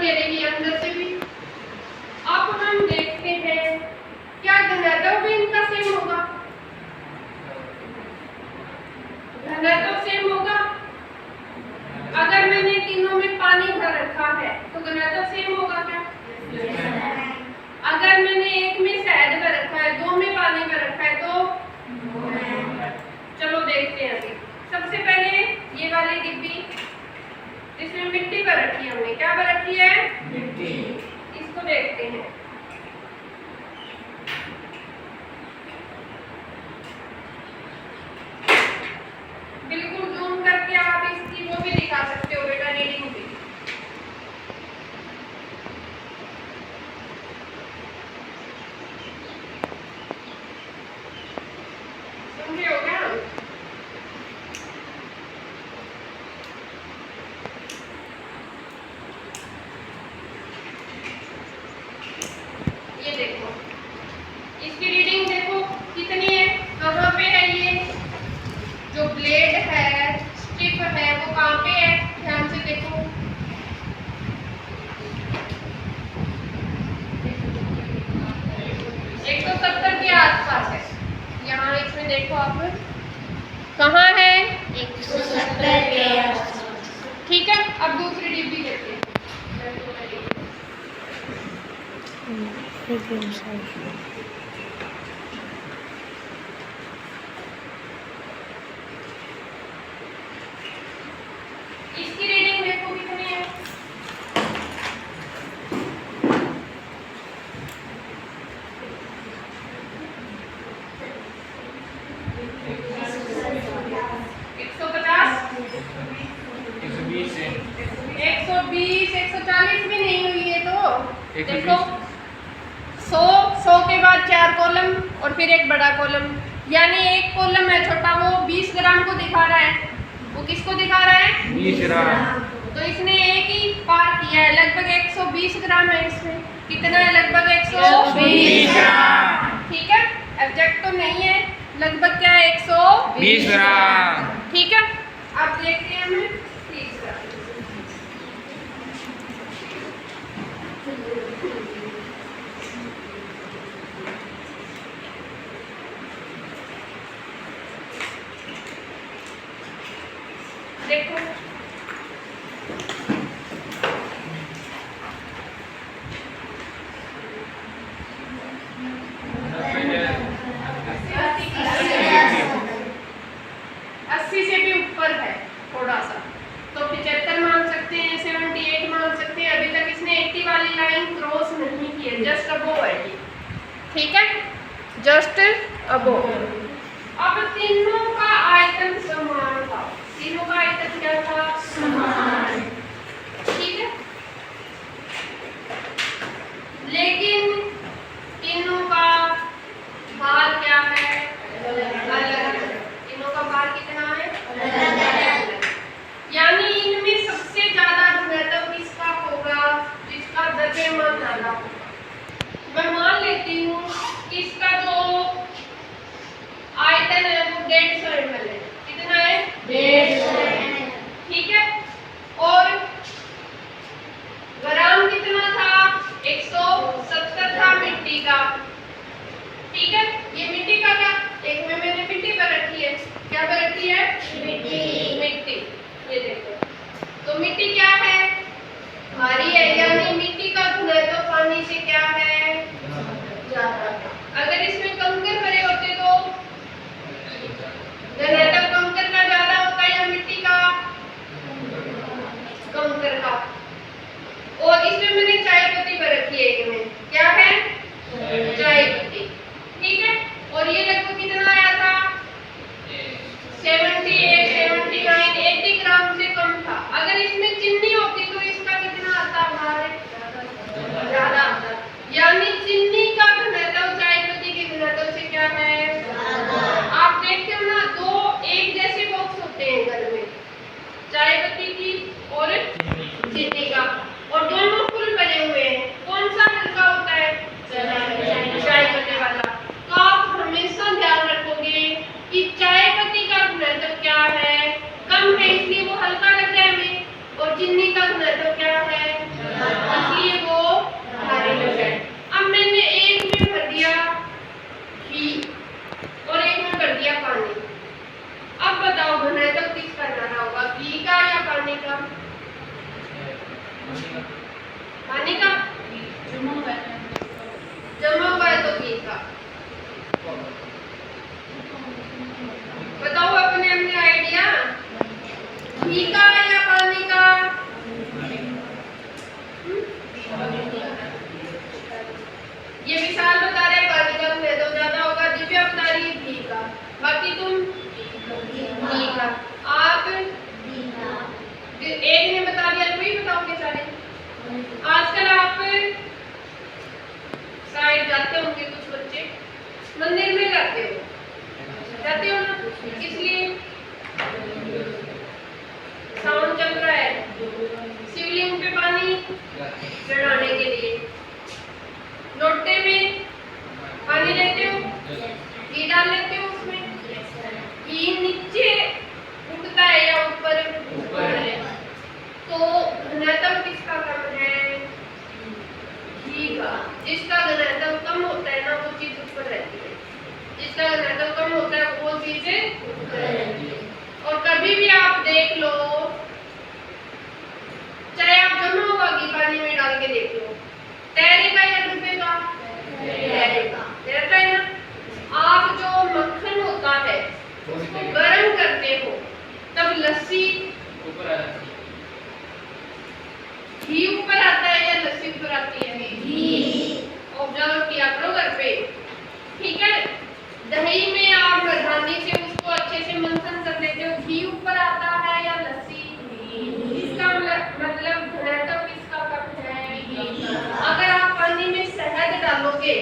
ये रही अंदर से भी। अब हम देखते हैं क्या घनत्व भी इनका सेम होगा। घनत्व सेम होगा। अगर मैंने तीनों में पानी भर रखा है तो घनत्व सेम होगा क्या? अगर मैंने एक में शहद भर रखा है, दो में पानी भर रखा है तो चलो देखते हैं। अभी सबसे पहले ये वाली डिब्बी, इसमें मिट्टी भर रखी है हमने। क्या भर रखी है? मिट्टी। इसको देखते हैं। बिल्कुल जूम करके आप इसकी वो भी दिखा सकते हो बेटा, रीडिंग भी। समझे हो क्या? ये देखो, इसकी रीडिंग देखो कितनी है, कहाँ पे है ये जो ब्लेड है, स्ट्रिप है, वो कहाँ पे है? ध्यान से देखो। एक 170 के आसपास है। यहाँ इसमें देखो आप, कहाँ है? 170 के आसपास। ठीक है, अब दूसरी डिब्बी देखते हैं। इसकी रीडिंग देखो कितनी है। एक सौ बीस 140 भी नहीं हुई है तो देखो 100 के बाद 4 कॉलम और फिर एक बड़ा कॉलम, यानी एक कॉलम है छोटा, वो 20 ग्राम को दिखा रहा है। वो किसको दिखा रहा है? 20 ग्राम। तो इसने एक ही पार किया है, लगभग 120 ग्राम है। इसमें कितना है? लगभग 120 ग्राम। ठीक है, एग्जैक्ट तो नहीं है, लगभग क्या है? 120 ग्राम। ठीक है, अब देखते हैं हमें तीसरा। देखो अस्सी से भी ऊपर है थोड़ा सा, तो 75 मान सकते हैं, 78 मान सकते हैं। अभी तक इसने 80 वाली लाइन क्रॉस नहीं की है, जस्ट अबोव है ये। ठीक है, जस्ट अबोव। अब तीनों का आयतन समान था। तीनों का आयतन क्या था? समान। ठीक है, लेकिन तीनों का भार क्या है? अलग। तीनों का भार कितना है? अलग। यानी इनमें सबसे ज्यादा घनत्व किसका होगा? जिसका द्रव्यमान ज्यादा होगा। मैं मान लेती हूँ इसका जो आयतन है वो 150 ml है। कितना है? 150। ठीक है, और ग्राम कितना था? 170 था मिट्टी का। ठीक है, ये मिट्टी का क्या? एक में मैंने मिट्टी पर रखी है। क्या पर रखी है? मिट्टी। ये देखो, तो मिट्टी क्या है? भारी है, यानी मिट्टी का घनत्व पानी से क्या है? ज्यादा। अगर इसमें कंकर भरे होते तो घनत्व कंकर का ज्यादा होता या मिट्टी का? कंकर का। और इसमें मैंने चाय पत्ती भर रखी है। एक में क्या है? चाय पत्ती। ठीक है, और ये लगभग कितना आया था? 78, 79, 80 ग्राम से कम था। अगर इसमें चीनी होती तो इसका कितना आता? भार ज्यादा आता। यानी चीनी का घनत्व चाय पत्ती के भी आप देख लो, चाहे आप जमा हुआ घी पानी में डाल के देख लो, तैरेगा या डूबेगा? तैरेगा। तैरता है ना। आप जो मक्खन होता है उसको गर्म करते हो तब लस्सी ऊपर आ जाती है। घी ऊपर आता है या लस्सी ऊपर आती है? घी। ऑब्जर्व किया करो घर पे, ठीक है। दही में आप मर्दानी से उसको अच्छे से मंथन कर लेते हो, घी ऊपर आता है या लस्सी? इसका मतलब घनत्व किसका कम है? अगर आप पानी में शहद डालोगे